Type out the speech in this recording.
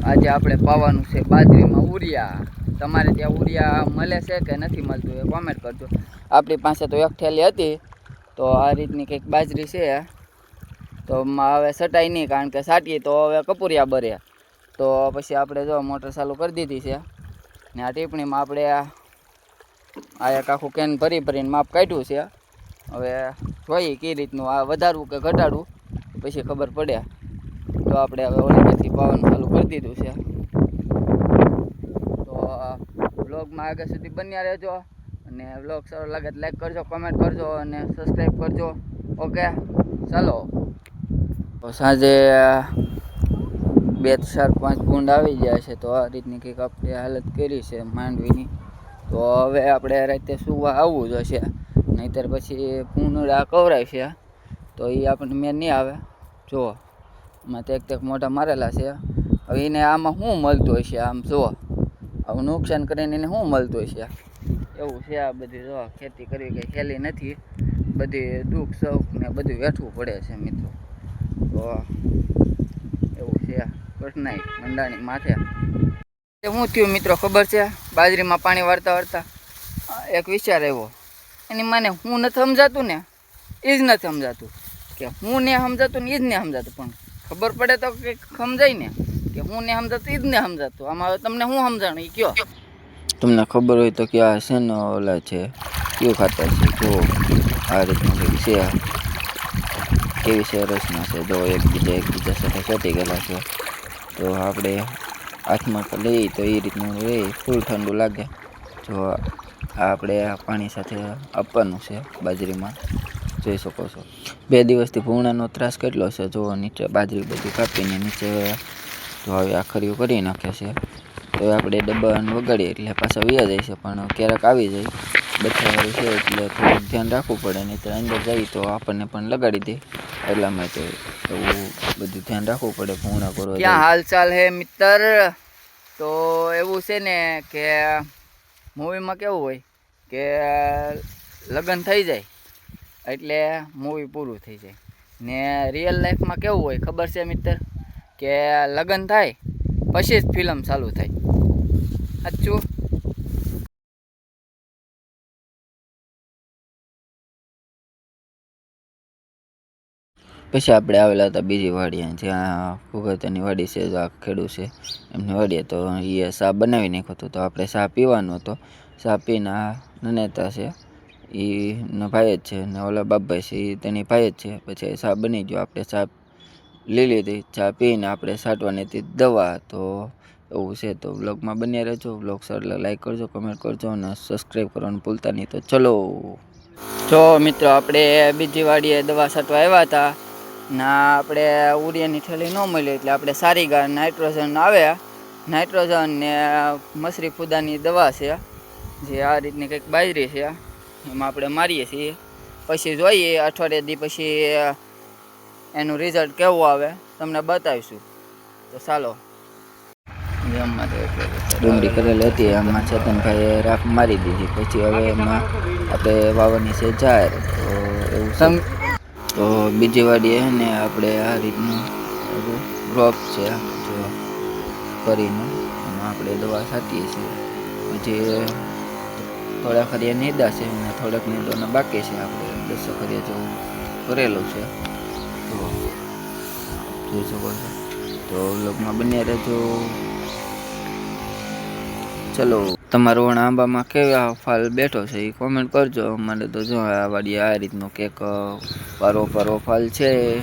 આજે આપણે પાવાનું છે બાજરીમાં ઉરિયા. તમારે ત્યાં ઉરિયા મળે છે કે નથી મળતું એ કોમેન્ટ કરજો. આપણી પાસે તો એક થેલી હતી, તો આ રીતની કંઈક બાજરી છે. તો હવે સટાઈ નહીં, કારણ કે સાટીએ તો હવે કપૂરિયા બરે. તો પછી આપણે જો મોટર ચાલુ કરી દીધી છે ને આ ટીપણીમાં આપણે આ એક આખું કેન ભરીને માપ કાઢ્યું છે. હવે જોઈએ કઈ રીતનું આ વધારવું કે ઘટાડવું પછી ખબર પડે. તો આપણે હવે ઓલીથી પાવાનું ચાલુ કરી દીધું છે. તો વ્લોગમાં આગળ સુધી બન્યા રહેજો, અને વ્લોગ સારો લાગે તો લાઈક કરજો, કમેન્ટ કરજો અને સબસ્ક્રાઈબ કરજો. ઓકે, ચાલો. તો સાંજે 2, 4, 5 ગુંડ આવી ગયા છે. તો આ રીતની કંઈક આપણે હાલત કરી છે માંડવીની. તો હવે આપણે રાતે સુવા આવવું જોઈશે, નહીંતર પછી પૂંડા કવરાય છે તો એ આપણને મેં નહીં આવે. જુઓ એમાં તેક મોઢા મારેલા છે. હવે એને આમાં શું મળતું હોય છે, આમ જુઓ આવું નુકસાન કરીને એને શું મળતું હોય છે એવું છે. આ બધી જો ખેતી કરવી કંઈ સહેલી નથી, બધી દુઃખ સુખ ને બધું વેઠવું પડે છે મિત્રો. તો એવું છે કઠણાઈ મંડાણી માથે. શું થયું મિત્રો ખબર છે? બાજરીમાં પાણી વાળતા એક વિચાર આવ્યો. એની માને હું નથી સમજાતું ને એ જ નથી સમજાતું, કે હું ને સમજાતું ને એ જ ને સમજાતું. પણ ખબર પડે તો કંઈક સમજાય ને, કે હું ને સમજાતું એ જ ને સમજાતું. આમાં તમને શું સમજાણું એ કયો? તમને ખબર હોય તો કે આ છે ને ઓલા છે કયું ખાતર છે, જો આ રીતનું કંઈક છે. કેવી છે રચના છે, જો એકબીજા સાથે ચોંટી ગયેલા છે. તો આપણે હાથમાં લઈએ તો એ રીતનું રહે, ફૂલ ઠંડુ લાગે. જો આપણે પાણી સાથે આપવાનું છે બાજરીમાં, જોઈ શકો છો. 2 દિવસથી ભૂંગળાનો ત્રાસ કેટલો છે. જો નીચે બાજરી બધી કાપીને નીચે જો આવી આખરીઓ કરી નાખે છે. તો આપણે ડબ્બાને વગાડીએ એટલે પાછા વ્યા જાય છે, પણ ક્યારેક આવી જાય બચ્ચાવાળી છે એટલે થોડુંક ધ્યાન રાખવું પડે. નહીં તો અંદર જઈ તો આપણને પણ લગાડી દે, એટલા માટે એવું બધું ધ્યાન રાખવું પડે. ભૂંગળા કરવા ક્યાં હાલચાલ હે મિત્ર? તો એવું છે ને કે મૂવીમાં કેવું હોય કે લગ્ન થઈ જાય એટલે મૂવી પૂરું થઈ જાય, ને રિયલ લાઈફમાં કેવું હોય ખબર છે મિત્ર? કે લગ્ન થાય પછી જ ફિલ્મ ચાલુ થાય. સાચું? પછી આપણે આવેલા હતા બીજી વાડીએ, જ્યાં ભૂગતાની વાડી છે, આ ખેડૂત છે એમની વાડીએ. તો એ ચા બનાવી નાખ્યો હતો, તો આપણે ચા પીવાનો હતો. ચા પીને નનેતા છે એનો ભાઈ જ છે, ને ઓલા બાપભાઈ છે એ તેની ભાઈ જ છે. પછી ચા બની ગયો, આપણે ચા લઈ લીધી. ચા પીને આપણે છાંટવાની હતી દવા. તો એવું છે. તો વ્લોગમાં બન્યા રહેજો. વ્લોગ સારો લાઈક કરજો, કમેન્ટ કરજો અને સબસ્ક્રાઈબ કરવાનું ભૂલતા નહીં. તો ચલો. જો મિત્રો આપણે બીજી વાડીએ દવા છાંટવા આવ્યા હતા ના, આપણે ઉરિયાની થેલી ન મળી એટલે આપણે સારી ગા નાઇટ્રોજન આવે, નાઇટ્રોજન ને મસરી ફૂદાની દવા છે, જે આ રીતની કંઈક બાજરી છે એમાં આપણે મારીએ છીએ. પછી જોઈએ અઠવાડિયા દી પછી એનું રિઝલ્ટ કેવું આવે તમને બતાવીશું. તો ચાલો. ડુંગળી કરેલી હતી એમાં ચેતનભાઈએ રાખ મારી દીધી. પછી હવે એમાં આપણે વાવવાની છે જાહેર. તો એવું તો બીજી વાડીએ ને આપણે આ રીતનું રોપ છે જો કરીને એમાં આપણે દવા છાંટીએ છીએ. પછી થોડા ખરિયા નીંદા છે અને થોડાક નીંદોના બાકી છે. આપણે 10 ખરિયા જેવું કરેલું છે. તો જોઈ શકો છો. તો વ્લોગમાં બન્યા રહેજો. ચલો. તમારો આંબામાં કેવા ફાલ બેઠો છે એ કોમેન્ટ કરજો. મને તો જો આ વાડીએ આ રીતનો કેક પારો ફાલ છે.